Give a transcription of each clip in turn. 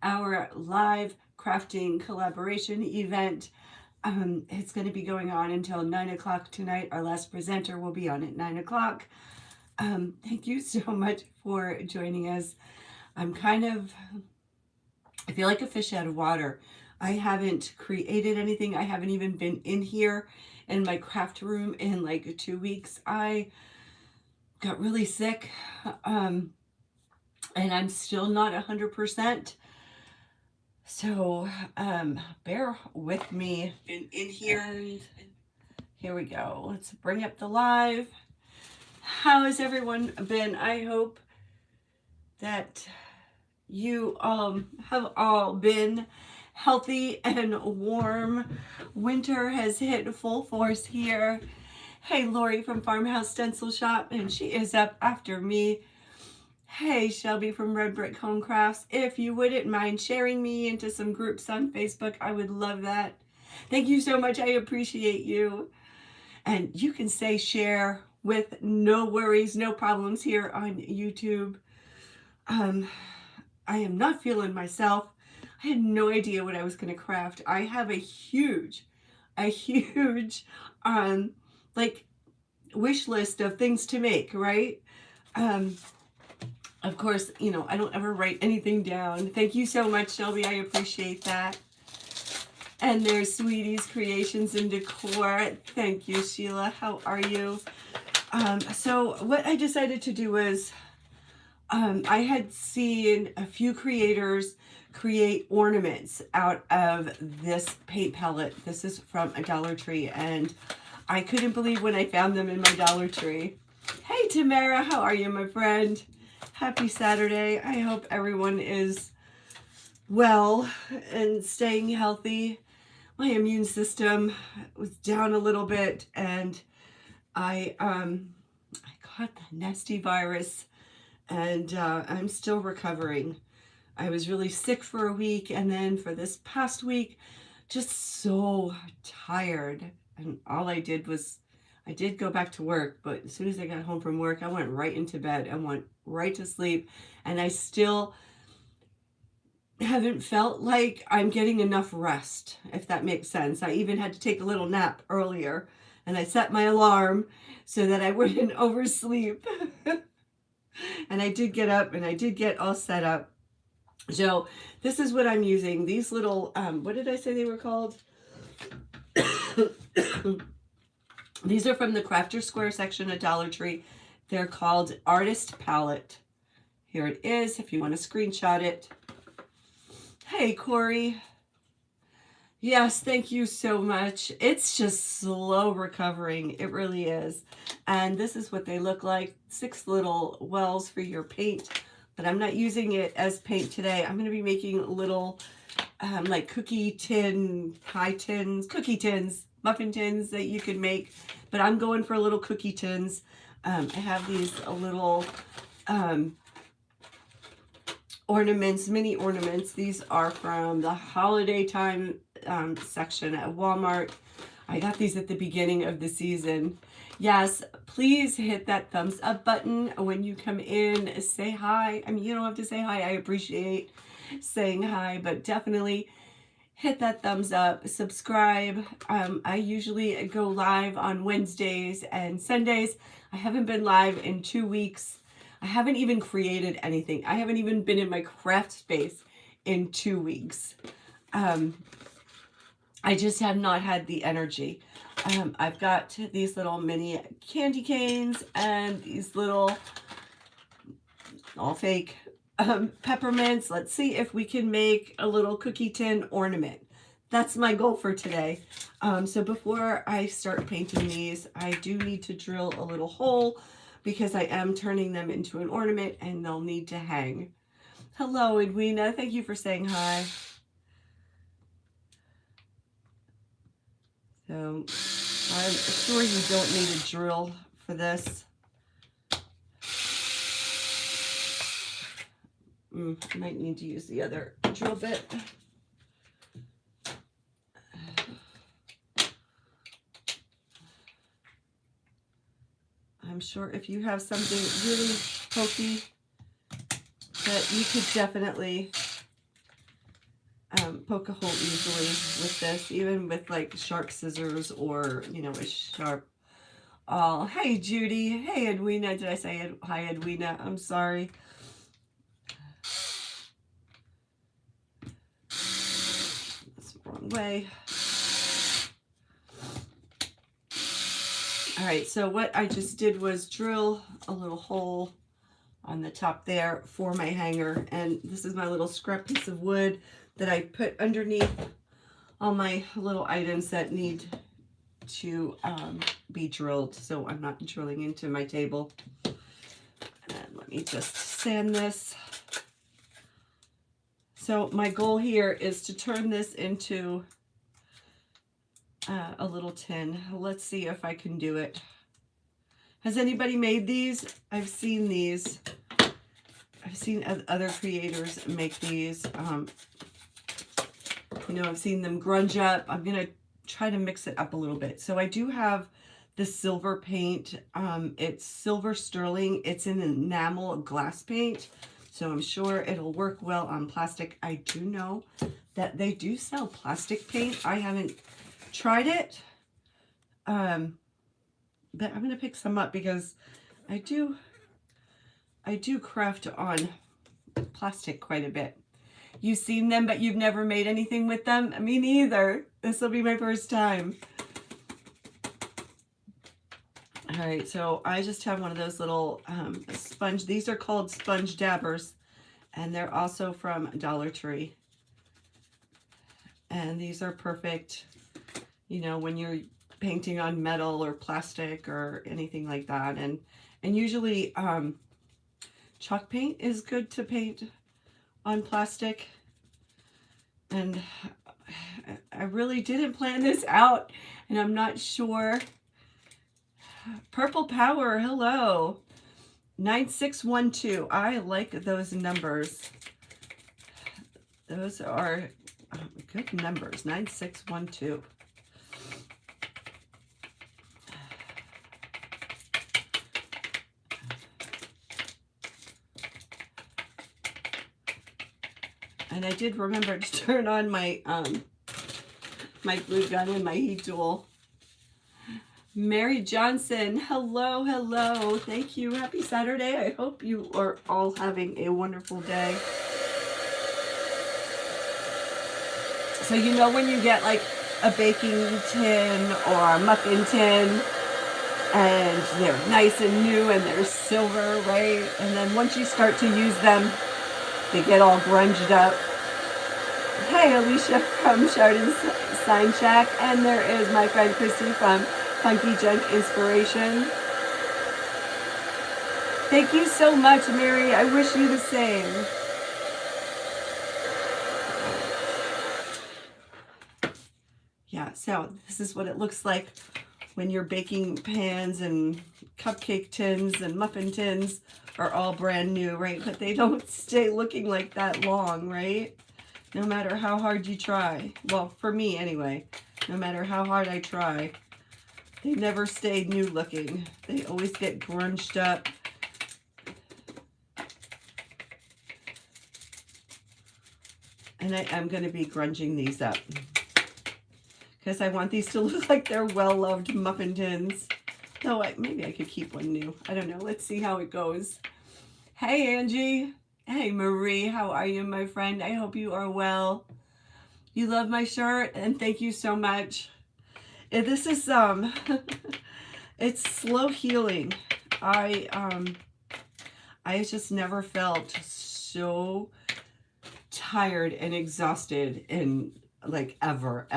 our live crafting collaboration event. It's going to be going on until 9 o'clock tonight. Our last presenter will be on at 9 o'clock. Thank you so much for joining us. I feel like a fish out of water. I haven't created anything. I haven't even been in here in my craft room in like 2 weeks. I got really sick, and I'm still not 100%. So bear with me in here. And here we go. Let's bring up the live. How has everyone been? I hope that you have all been healthy and warm. Winter has hit full force here. Hey, Lori from Farmhouse Stencil Shop, and she is up after me. Hey, Shelby from Red Brick Home Crafts. If you wouldn't mind sharing me into some groups on Facebook, I would love that. Thank you so much. I appreciate you. And you can say share with no worries, no problems here on YouTube. I am not feeling myself. I had no idea what I was going to craft. I have a huge like wish list of things to make, right? Of course, you know, I don't ever write anything down. Thank you so much, Shelby. I appreciate that. And there's Sweetie's Creations and Decor. Thank you, Sheila. How are you? So what I decided to do was I had seen a few creators create ornaments out of this paint palette. This is from a Dollar Tree, and I couldn't believe when I found them in my Dollar Tree. Hey, Tamara, how are you, my friend? Happy Saturday. I hope everyone is well and staying healthy. My immune system was down a little bit, and I got the nasty virus, and I'm still recovering. I was really sick for a week, and then for this past week, just so tired. And all I did was, I did go back to work, but as soon as I got home from work, I went right into bed and went right to sleep. And I still haven't felt like I'm getting enough rest, if that makes sense. I even had to take a little nap earlier, and I set my alarm so that I wouldn't oversleep. And I did get up and I did get all set up. So this is what I'm using. These little, what did I say they were called? These are from the Crafter Square section at Dollar Tree. They're called Artist Palette. Here it is if you want to screenshot it. Hey, Corey. Yes, thank you so much. It's just slow recovering. It really is. And this is what they look like. 6 little wells for your paint. But I'm not using it as paint today. I'm going to be making little like cookie tin, pie tins, cookie tins, muffin tins that you can make. But I'm going for little cookie tins. I have these little ornaments, mini ornaments. These are from the holiday time section at Walmart. I got these at the beginning of the season. Yes, please hit that thumbs up button when you come in. Say hi. I mean, you don't have to say hi. I appreciate saying hi, but definitely hit that thumbs up. Subscribe. I usually go live on Wednesdays and Sundays. I haven't been live in 2 weeks. I haven't even created anything. I haven't even been in my craft space in 2 weeks. I just have not had the energy. I've got these little mini candy canes and these little, all fake, peppermints. Let's see if we can make a little cookie tin ornament. That's my goal for today. So before I start painting these, I do need to drill a little hole because I am turning them into an ornament and they'll need to hang. Hello, Edwina. Thank you for saying hi. So I'm sure you don't need a drill for this. I might need to use the other drill bit. I'm sure if you have something really pokey that you could definitely poke a hole easily with this, even with like sharp scissors or, you know, a sharp awl. Hey, Judy. Hey, Edwina. Did I say hi, Edwina? I'm sorry. That's the wrong way. All right, so what I just did was drill a little hole on the top there for my hanger, and this is my little scrap piece of wood that I put underneath all my little items that need to be drilled, so I'm not drilling into my table. And let me just sand this. So my goal here is to turn this into a little tin. Let's see if I can do it. Has anybody made these? I've seen these. I've seen other creators make these. You know, I've seen them grunge up. I'm going to try to mix it up a little bit. So I do have the silver paint. It's silver sterling. It's an enamel glass paint. So I'm sure it'll work well on plastic. I do know that they do sell plastic paint. I haven't tried it. But I'm going to pick some up because I do craft on plastic quite a bit. You've seen them, but you've never made anything with them? Me neither. This will be my first time. All right, so I just have one of those little sponge. These are called sponge dabbers, and they're also from Dollar Tree. And these are perfect, you know, when you're painting on metal or plastic or anything like that. And usually chalk paint is good to paint on plastic. And I really didn't plan this out, and I'm not sure. Purple Power, hello. 9612. I like those numbers. Those are good numbers. 9612. And I did remember to turn on my my glue gun and my heat tool. Mary Johnson, hello, hello. Thank you. Happy Saturday. I hope you are all having a wonderful day. So you know when you get like a baking tin or a muffin tin and they're nice and new and they're silver, right? And then once you start to use them, they get all grunged up. Hey, Alicia from Chardon Sign Shack. And there is my friend Christy from Funky Junk Inspiration. Thank you so much, Mary. I wish you the same. Yeah, so this is what it looks like when your baking pans and cupcake tins and muffin tins are all brand new, right? But they don't stay looking like that long, right? No matter how hard you try. Well, for me anyway, no matter how hard I try, they never stay new looking. They always get grunged up. And I am going to be grunging these up because I want these to look like they're well-loved muffin tins. Though maybe I could keep one new. I don't know. Let's see how it goes. Hey, Angie. Hey, Marie. How are you, my friend? I hope you are well. You love my shirt, and thank you so much. This is it's slow healing. I just never felt so tired and exhausted in like ever.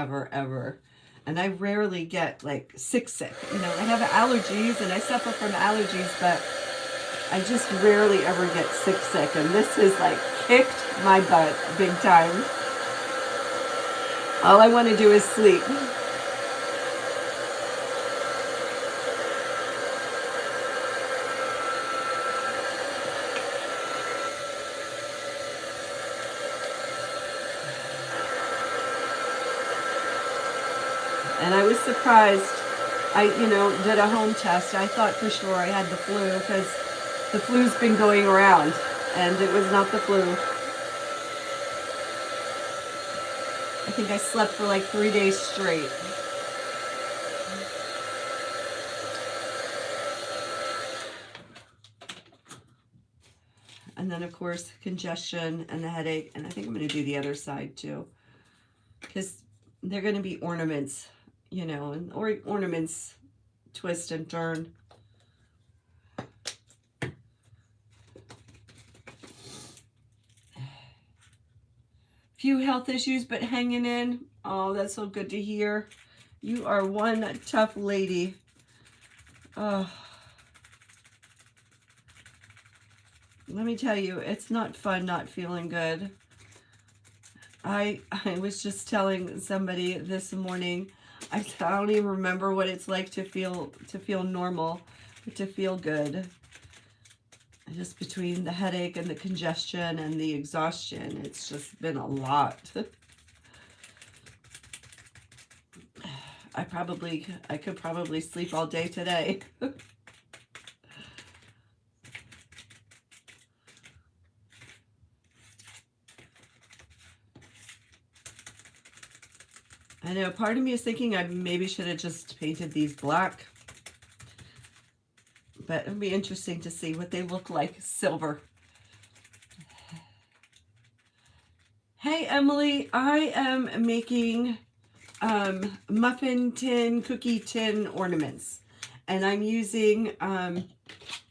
And I rarely get like sick. You know, I have allergies and I suffer from allergies, but I just rarely ever get sick. And this has like kicked my butt big time. All I want to do is sleep. And I was surprised. I, did a home test. I thought for sure I had the flu because the flu's been going around, and it was not the flu. I think I slept for like 3 days straight. And then, of course, congestion and the headache. And I think I'm going to do the other side too, because they're going to be ornaments, you know, and ornaments twist and turn. Few health issues, but hanging in. Oh, that's so good to hear. You are one tough lady. Oh. Let me tell you, it's not fun not feeling good. I was just telling somebody this morning, I don't even remember what it's like to feel normal, but to feel good. Just between the headache and the congestion and the exhaustion, it's just been a lot. I could probably sleep all day today. I know, part of me is thinking I maybe should have just painted these black. But it'll be interesting to see what they look like silver. Hey, Emily, I am making muffin tin, cookie tin ornaments. And I'm using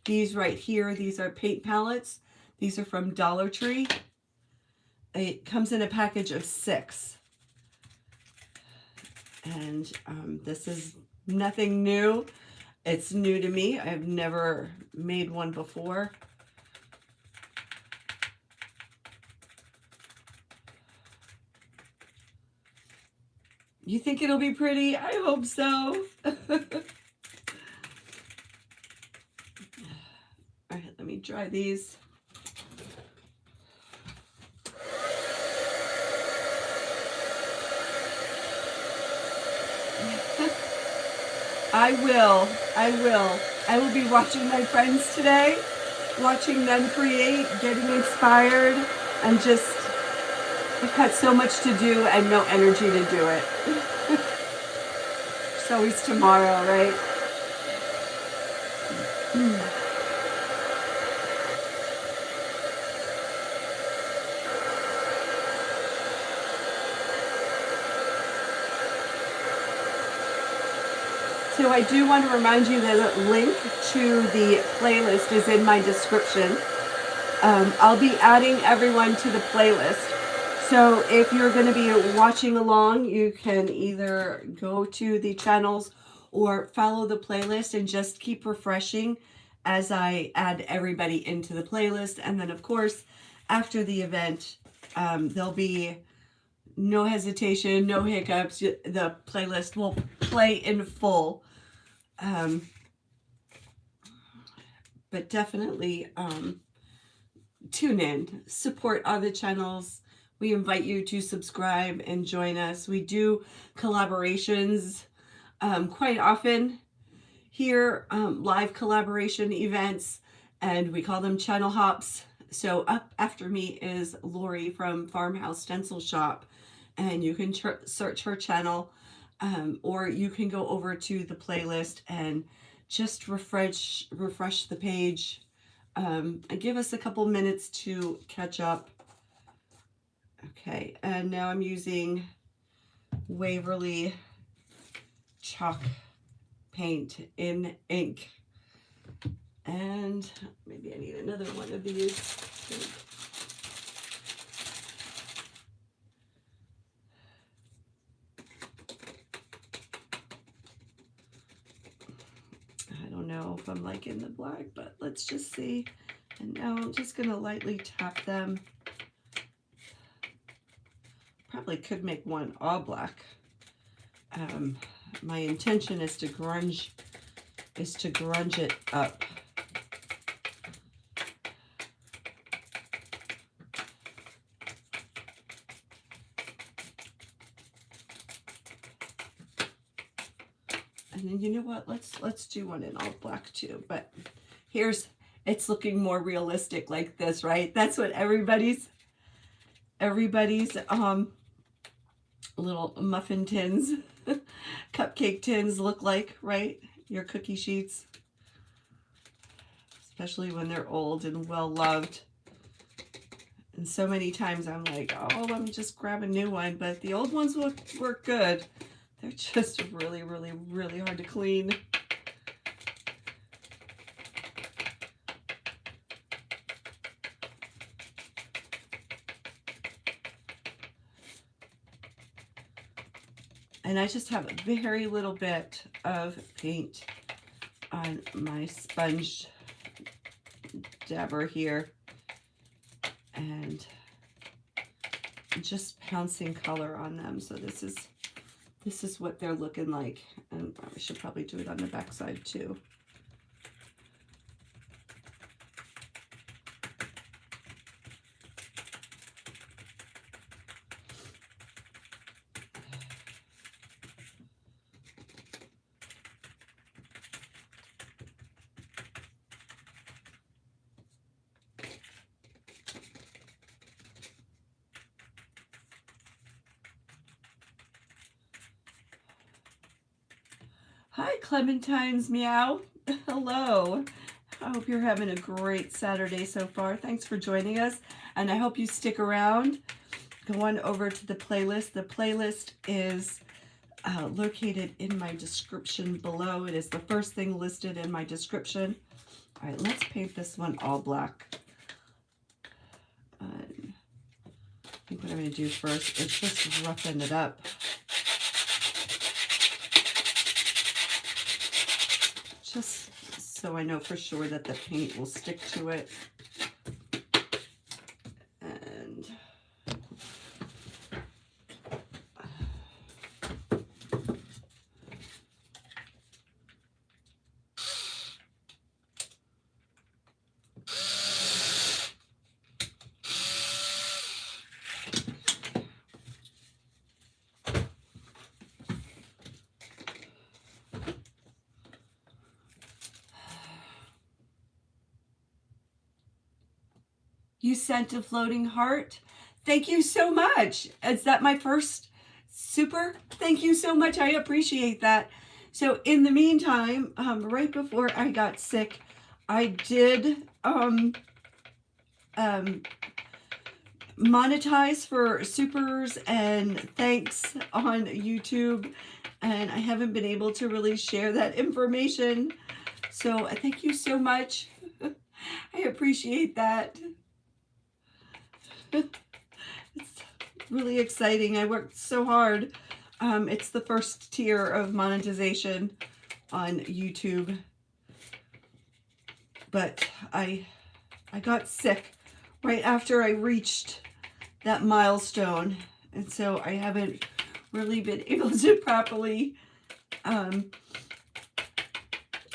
these right here. These are paint palettes. These are from Dollar Tree. It comes in a package of 6. And this is nothing new. It's new to me. I've never made one before. You think it'll be pretty? I hope so. All right, let me dry these. I will be watching my friends today, watching them create, getting inspired, and just, I've got so much to do and no energy to do it. It's always tomorrow, right? So I do want to remind you that the link to the playlist is in my description. I'll be adding everyone to the playlist. So if you're going to be watching along, you can either go to the channels or follow the playlist and just keep refreshing as I add everybody into the playlist. And then, of course, after the event, there'll be no hesitation, no hiccups. The playlist will play in full. But definitely tune in, support other channels. We invite you to subscribe and join us. We do collaborations quite often here, live collaboration events, and we call them channel hops. So up after me is Lori from Farmhouse Stencil Shop, and you can search her channel, or you can go over to the playlist and just refresh the page, and give us a couple minutes to catch up. Okay, and now I'm using Waverly chalk paint in ink. And maybe I need another one of these. I don't know if I'm liking the black, but let's just see. And now I'm just going to lightly tap them. Probably could make one all black. My intention is to grunge it up. And then you know what? Let's do one in all black too. But it's looking more realistic like this, right? That's what everybody's little muffin tins, cupcake tins look like, right? Your cookie sheets, especially when they're old and well loved. And so many times I'm like, oh, let me just grab a new one, but the old ones work good. They're just really, really, really hard to clean. And I just have a very little bit of paint on my sponge dabber here, and just pouncing color on them. So this is what they're looking like, and I should probably do it on the back side too. Hi, Clementines, meow. Hello. I hope you're having a great Saturday so far. Thanks for joining us, and I hope you stick around. Go on over to the playlist. The playlist is located in my description below. It is the first thing listed in my description. All right, let's paint this one all black. I think what I'm going to do first is just roughen it up. Just so I know for sure that the paint will stick to it. And you sent a floating heart. Thank you so much. Is that my first super? Thank you so much. I appreciate that. So in the meantime, right before I got sick, I did monetize for supers and thanks on YouTube, and I haven't been able to really share that information. So thank you so much. I appreciate that. It's really exciting. I worked so hard. It's the first tier of monetization on YouTube, but I got sick right after I reached that milestone, and so I haven't really been able to properly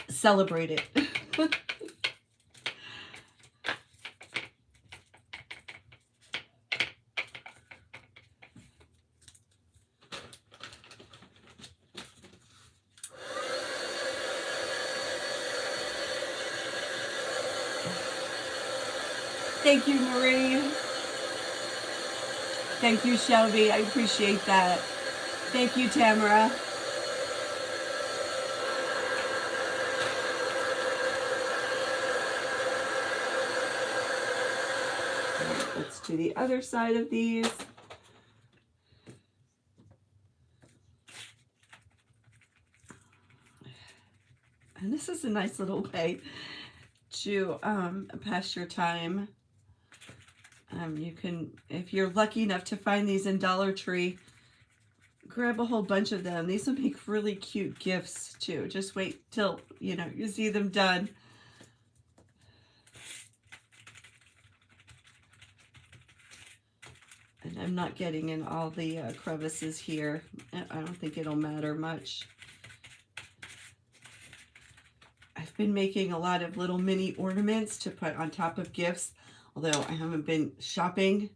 celebrate it. Thank you, Marie. Thank you, Shelby. I appreciate that. Thank you, Tamara. Let's do the other side of these. And this is a nice little way to pass your time. You can, if you're lucky enough to find these in Dollar Tree, grab a whole bunch of them. These will make really cute gifts too. Just wait till, you know, you see them done. And I'm not getting in all the crevices here. I don't think it'll matter much. I've been making a lot of little mini ornaments to put on top of gifts, although I haven't been shopping.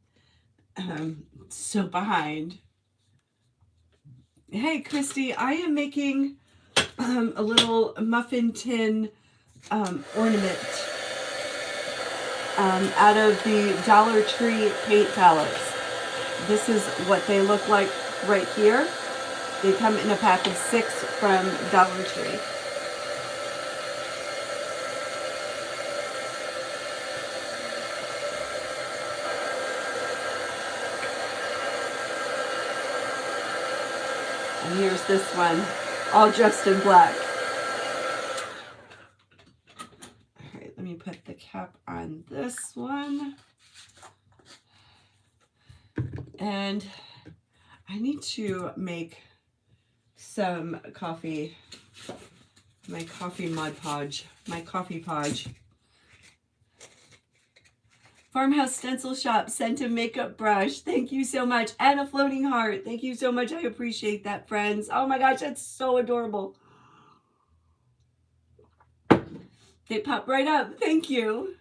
So behind. Hey, Christy, I am making a little muffin tin ornament out of the Dollar Tree paint palettes. This is what they look like right here. They come in a pack of 6 from Dollar Tree. And here's this one, all dressed in black. All right, let me put the cap on this one. And I need to make some coffee, my coffee Mod Podge, my coffee podge. Farmhouse Stencil Shop sent a makeup brush. Thank you so much. And a floating heart. Thank you so much. I appreciate that, friends. Oh my gosh, that's so adorable. They pop right up. Thank you.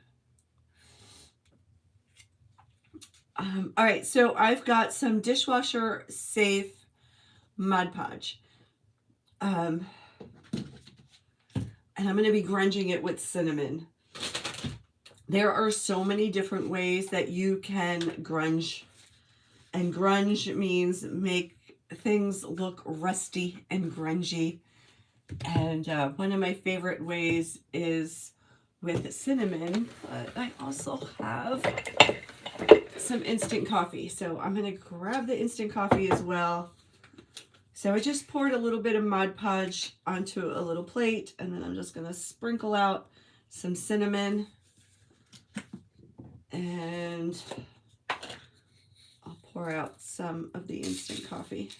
All right, so I've got some dishwasher safe Mod Podge. And I'm going to be grunging it with cinnamon. There are so many different ways that you can grunge. And grunge means make things look rusty and grungy. And one of my favorite ways is with cinnamon. But I also have some instant coffee. So I'm going to grab the instant coffee as well. So I just poured a little bit of Mod Podge onto a little plate. And then I'm just going to sprinkle out some cinnamon. And I'll pour out some of the instant coffee.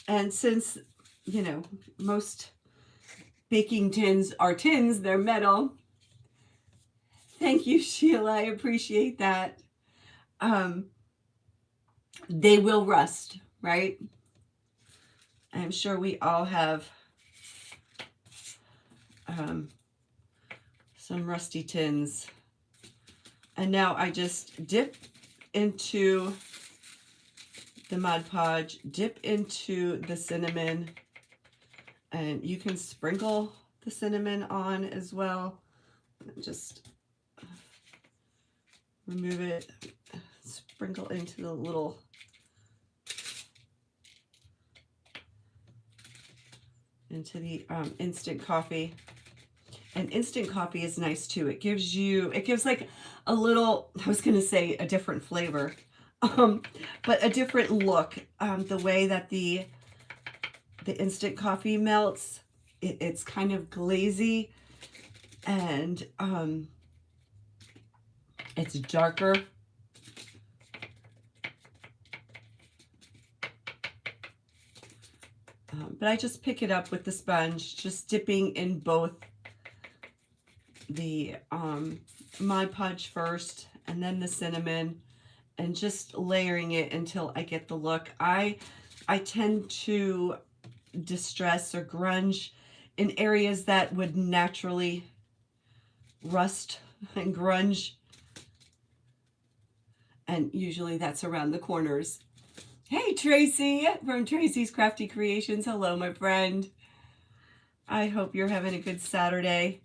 And since, you know, most baking tins are tins, they're metal. Thank you, Sheila. I appreciate that. They will rust, right? I'm sure we all have some rusty tins. And now I just dip into the Mod Podge, dip into the cinnamon, and you can sprinkle the cinnamon on as well. Just remove it, sprinkle into the little instant coffee. And instant coffee is nice too. It gives like a little, I was going to say a different flavor, but a different look. The way that the instant coffee melts, it's kind of glazy, and it's darker. But I just pick it up with the sponge, just dipping in both the Mod Podge first and then the cinnamon, and just layering it until I get the look. I tend to distress or grunge in areas that would naturally rust and grunge, and usually that's around the corners. Hey, Tracy from Tracy's Crafty Creations. Hello, my friend. I hope you're having a good Saturday.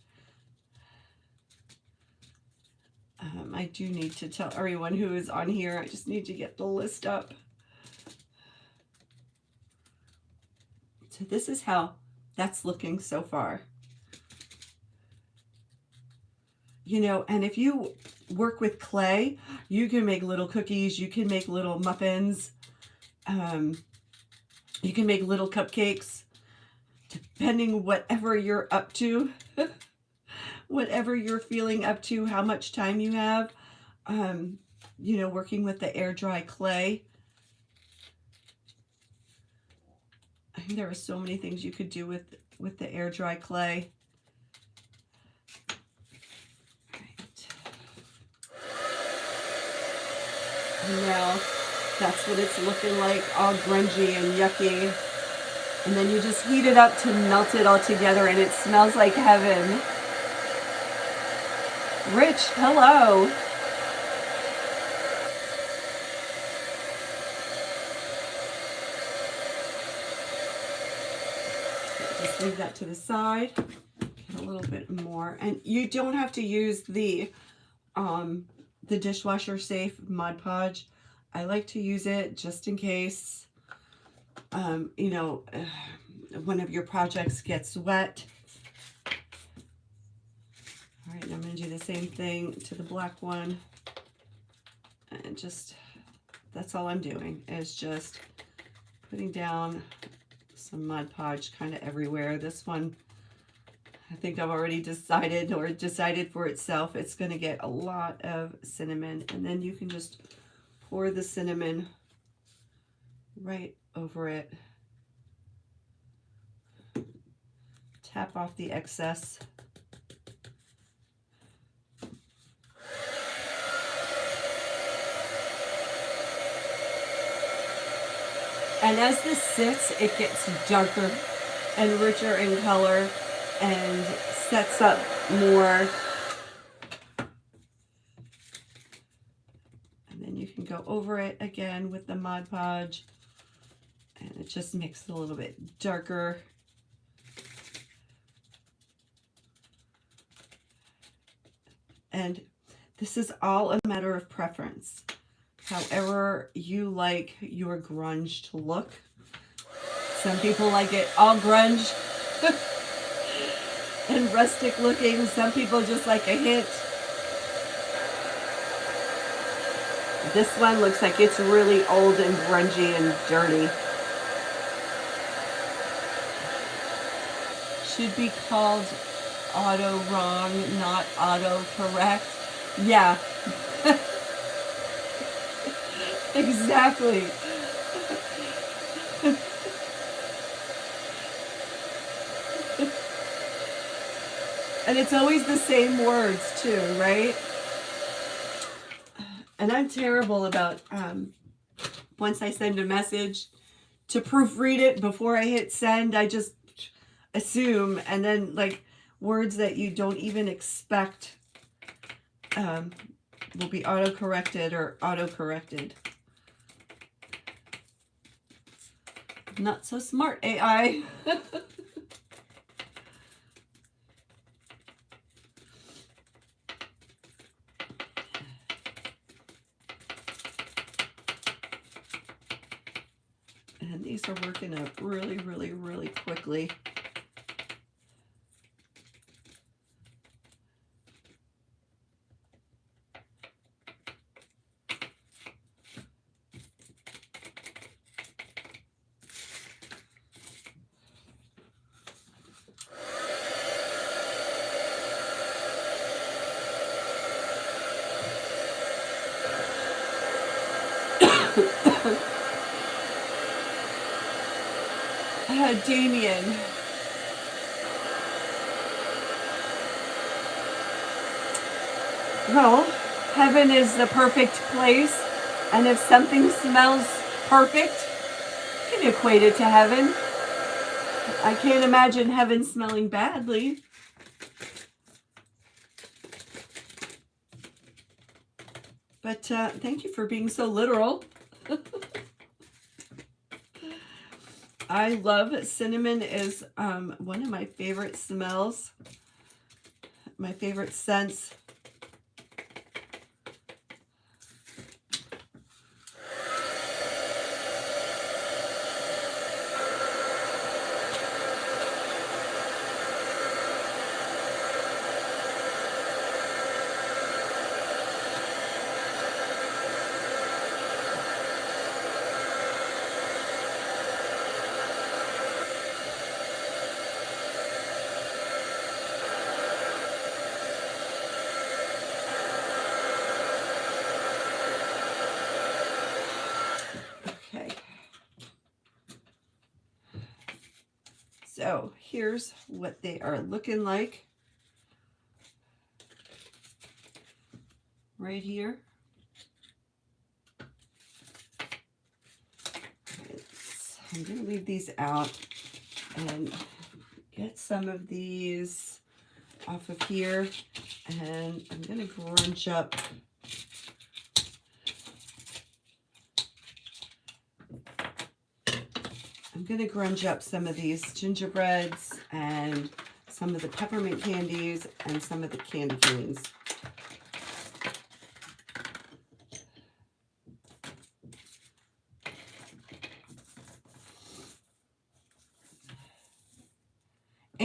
I do need to tell everyone who is on here. I just need to get the list up. So this is how that's looking so far. You know, and if you work with clay, you can make little cookies, you can make little muffins, you can make little cupcakes, depending whatever you're up to. Whatever you're feeling up to, how much time you have, you know, working with the air dry clay. I think there are so many things you could do with the air dry clay. Right. And now that's what it's looking like, all grungy and yucky. And then you just heat it up to melt it all together, and it smells like heaven. Rich, hello. Just leave that to the side. Get a little bit more, and you don't have to use the dishwasher safe Mod Podge. I like to use it just in case, you know, one of your projects gets wet. All right, I'm going to do the same thing to the black one. And just, that's all I'm doing, is just putting down some Mod Podge kind of everywhere. This one, I think I've already decided for itself, it's going to get a lot of cinnamon. And then you can just pour the cinnamon right over it. Tap off the excess. And as this sits, it gets darker and richer in color and sets up more. And then you can go over it again with the Mod Podge, and it just makes it a little bit darker. And this is all a matter of preference. However you like your grunge to look. Some people like it all grunge and rustic looking. Some people just like a hint. This one looks like it's really old and grungy and dirty. Should be called auto wrong, not auto correct. Yeah. Exactly. And it's always the same words too, right? And I'm terrible about once I send a message to proofread it before I hit send. I just assume, and then like words that you don't even expect will be auto-corrected or auto-corrected. Not so smart, AI. And these are working up really, really, really quickly. Damien. Well, heaven is the perfect place, and if something smells perfect, you can equate it to heaven. I can't imagine heaven smelling badly. But thank you for being so literal. I love cinnamon. Is one of my favorite smells, my favorite scents. So here's what they are looking like right here. I'm going to leave these out and get some of these off of here, and I'm going to grunge up some of these gingerbreads and some of the peppermint candies and some of the candy canes.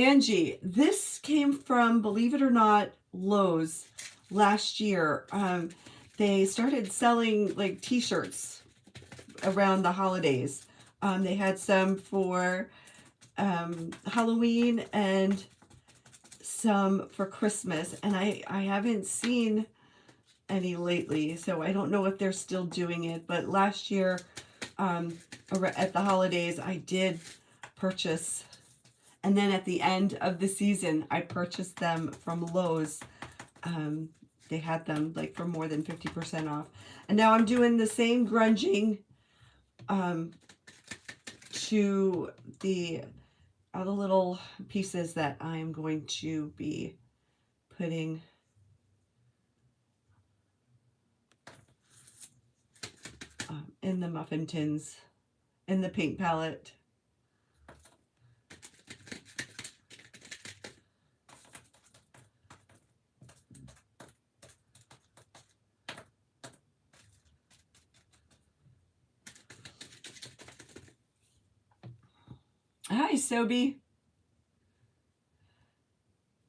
Angie, this came from, believe it or not, Lowe's last year. They started selling like t-shirts around the holidays. They had some for Halloween and some for Christmas, and I haven't seen any lately, so I don't know if they're still doing it. But last year at the holidays I did purchase, and then at the end of the season I purchased them from Lowe's. They had them like for more than 50% off, and now I'm doing the same grunging to the other little pieces that I'm going to be putting in the muffin tins in the paint palette. Hi, Sobe.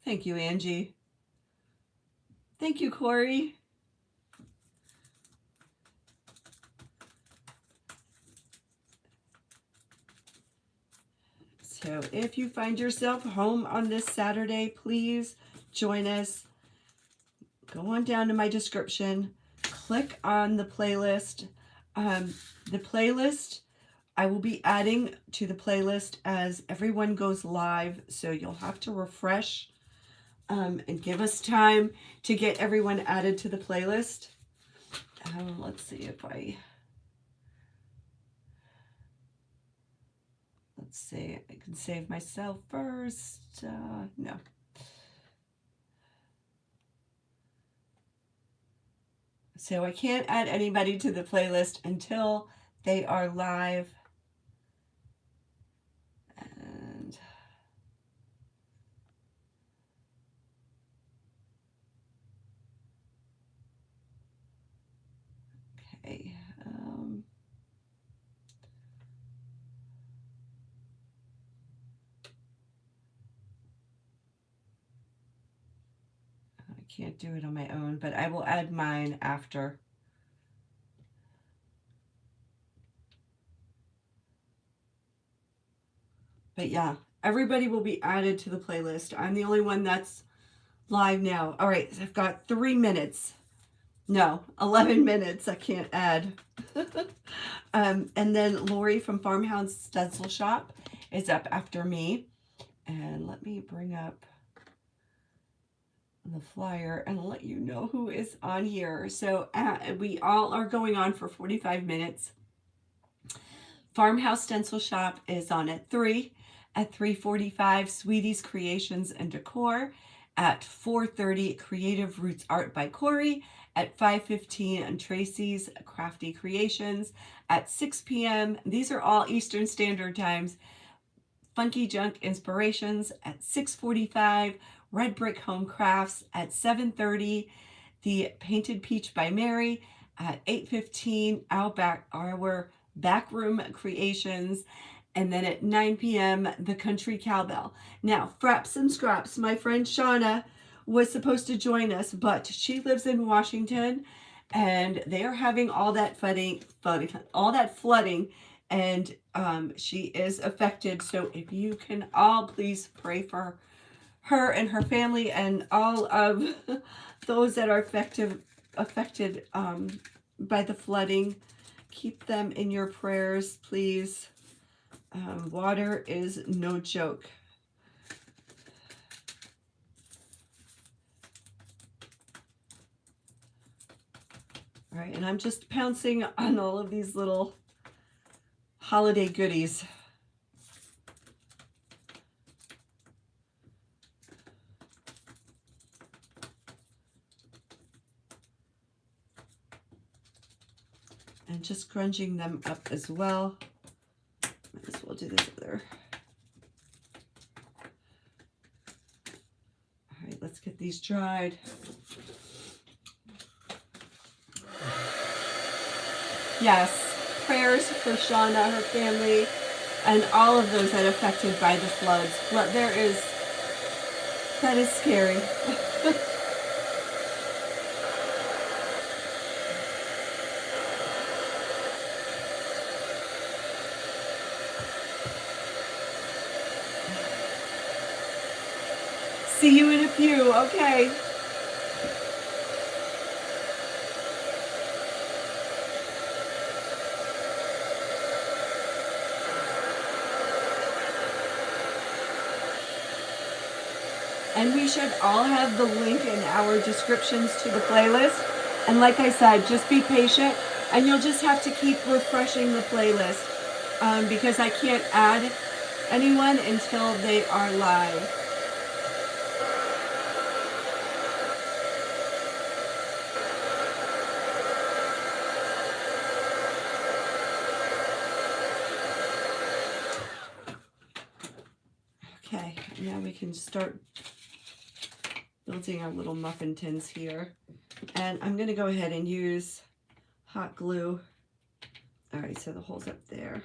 Thank you, Angie. Thank you, Corey. So if you find yourself home on this Saturday, please join us. Go on down to my description, click on the playlist. The playlist, I will be adding to the playlist as everyone goes live, so you'll have to refresh and give us time to get everyone added to the playlist. Let's see if I... Let's see, I can save myself first. No. So I can't add anybody to the playlist until they are live. And okay. I can't do it on my own, but I will add mine after. But yeah, everybody will be added to the playlist. I'm the only one that's live now. All right, so I've got 3 minutes. No, 11 minutes I can't add. And then Lori from Farmhouse Stencil Shop is up after me. And let me bring up the flyer and let you know who is on here. So we all are going on for 45 minutes. Farmhouse Stencil Shop is on at 3. At 3:45, Sweetie's Creations and Decor. At 4:30, Creative Roots Art by Corey. At 5:15, Tracy's Crafty Creations. At 6 p.m., these are all Eastern Standard Times, Funky Junk Inspirations. At 6:45, Red Brick Home Crafts. At 7:30, The Painted Peach by Mary. At 8:15, our Backroom Creations. And then at 9 p.m., The Country Cowbell. Now, Fraps and Scraps, my friend Shauna was supposed to join us, but she lives in Washington, and they are having all that flooding, and she is affected. So if you can all please pray for her and her family and all of those that are affected by the flooding. Keep them in your prayers, please. Water is no joke. All right, and I'm just pouncing on all of these little holiday goodies. And just grunging them up as well. Might as well do this other. All right, let's get these dried. Yes, prayers for Shauna, her family, and all of those that are affected by the floods. There is That is scary. See you in a few, okay. And we should all have the link in our descriptions to the playlist. And like I said, just be patient, and you'll just have to keep refreshing the playlist because I can't add anyone until they are live. Okay, now we can start building our little muffin tins here. And I'm going to go ahead and use hot glue. All right, so the hole's up there.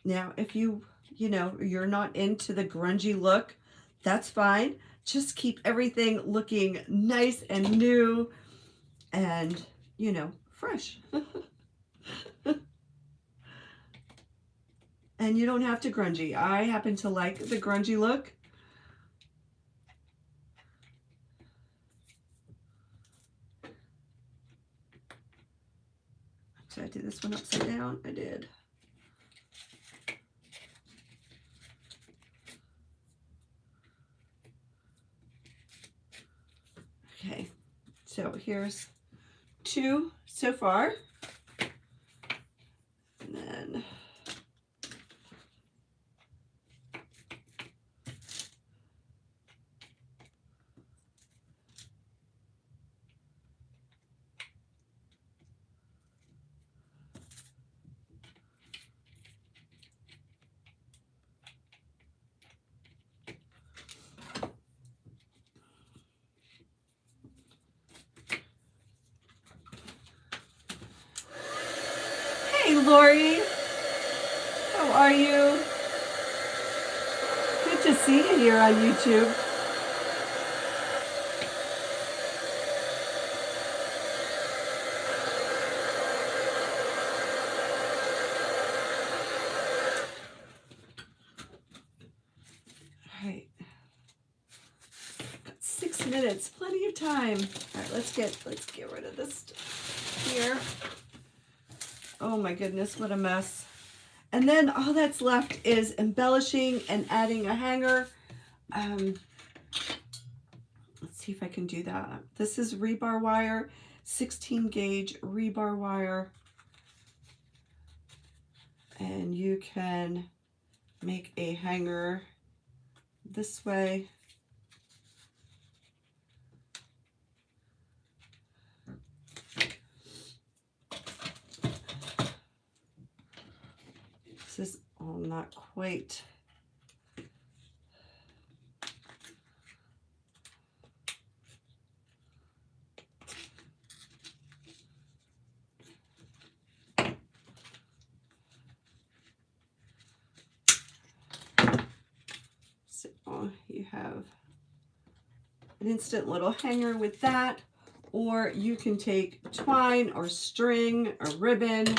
Now, if you're not into the grungy look, that's fine. Just keep everything looking nice and new and, fresh. And you don't have to grungy. I happen to like the grungy look. Did I do this one upside down? I did. Okay, so here's 2 so far. And then hey, Lori, how are you? Good to see you here on YouTube. All right, got 6 minutes, plenty of time. All right, let's get rid of this here. Oh my goodness, what a mess. And then all that's left is embellishing and adding a hanger. Let's see if I can do that. This is rebar wire, 16 gauge rebar wire. And you can make a hanger this way. This is all not quite. So you have an instant little hanger with that, or you can take twine or string or ribbon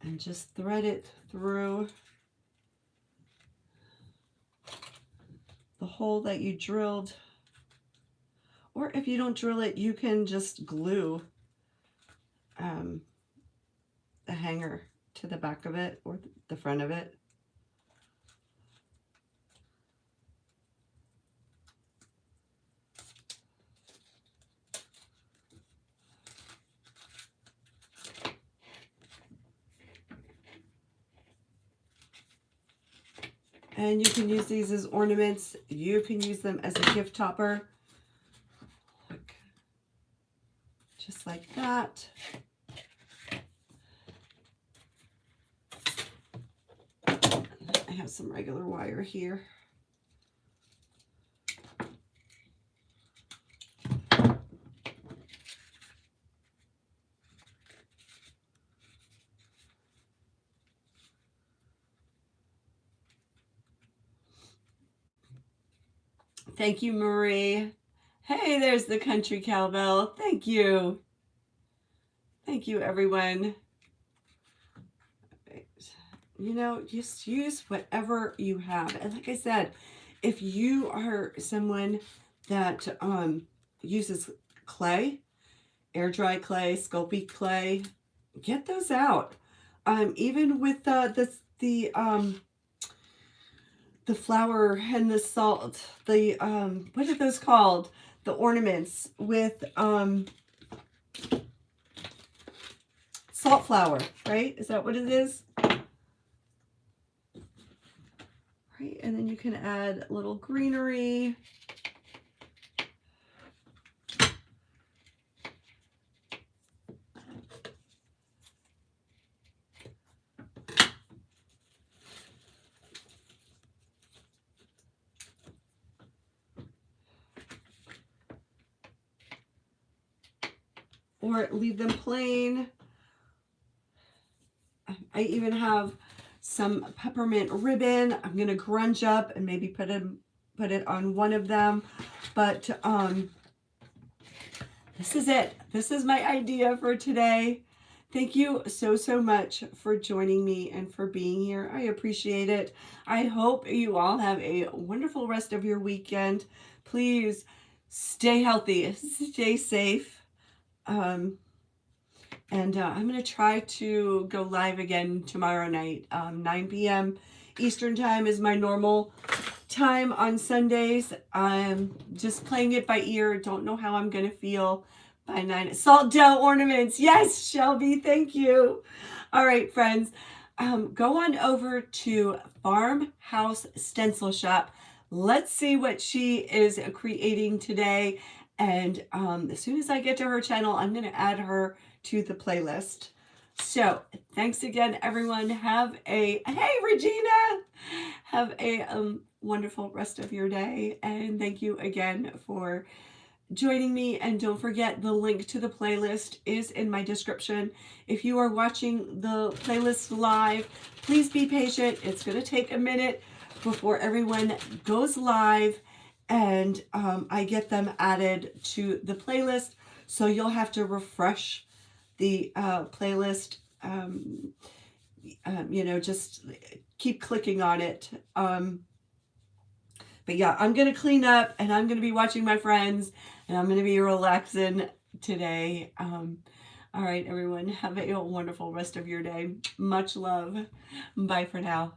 and just thread it through the hole that you drilled. Or if you don't drill it, you can just glue a hanger to the back of it or the front of it. And you can use these as ornaments. You can use them as a gift topper. Look, just like that. have some regular wire here. Thank you, Marie. Hey, there's the country cowbell. Thank you. Thank you, everyone. You know, just use whatever you have. And like I said, if you are someone that uses clay, air dry clay, Sculpey clay, get those out. Even with the flour and the salt, the what are those called? The ornaments with salt flour, right? Is that what it is? Right, and then you can add a little greenery. Or leave them plain. I even have some peppermint ribbon. I'm gonna grunge up and maybe put it on one of them. But this is it. This is my idea for today. Thank you so much for joining me and for being here. I appreciate it. I hope you all have a wonderful rest of your weekend. Please stay healthy, stay safe. And I'm going to try to go live again tomorrow night. 9 p.m. Eastern time is my normal time on Sundays. I'm just playing it by ear. Don't know how I'm going to feel by 9. Salt dough ornaments. Yes, Shelby, thank you. All right, friends. Go on over to Farmhouse Stencil Shop. Let's see what she is creating today. And as soon as I get to her channel, I'm going to add her to the playlist. So thanks again, everyone. Have a, hey, Regina, have a wonderful rest of your day. And thank you again for joining me. And don't forget, the link to the playlist is in my description. If you are watching the playlist live, please be patient. It's going to take a minute before everyone goes live and I get them added to the playlist. So you'll have to refresh the playlist, you know, just keep clicking on it. But yeah, I'm going to clean up and I'm going to be watching my friends and I'm going to be relaxing today. All right, everyone, have a wonderful rest of your day. Much love. Bye for now.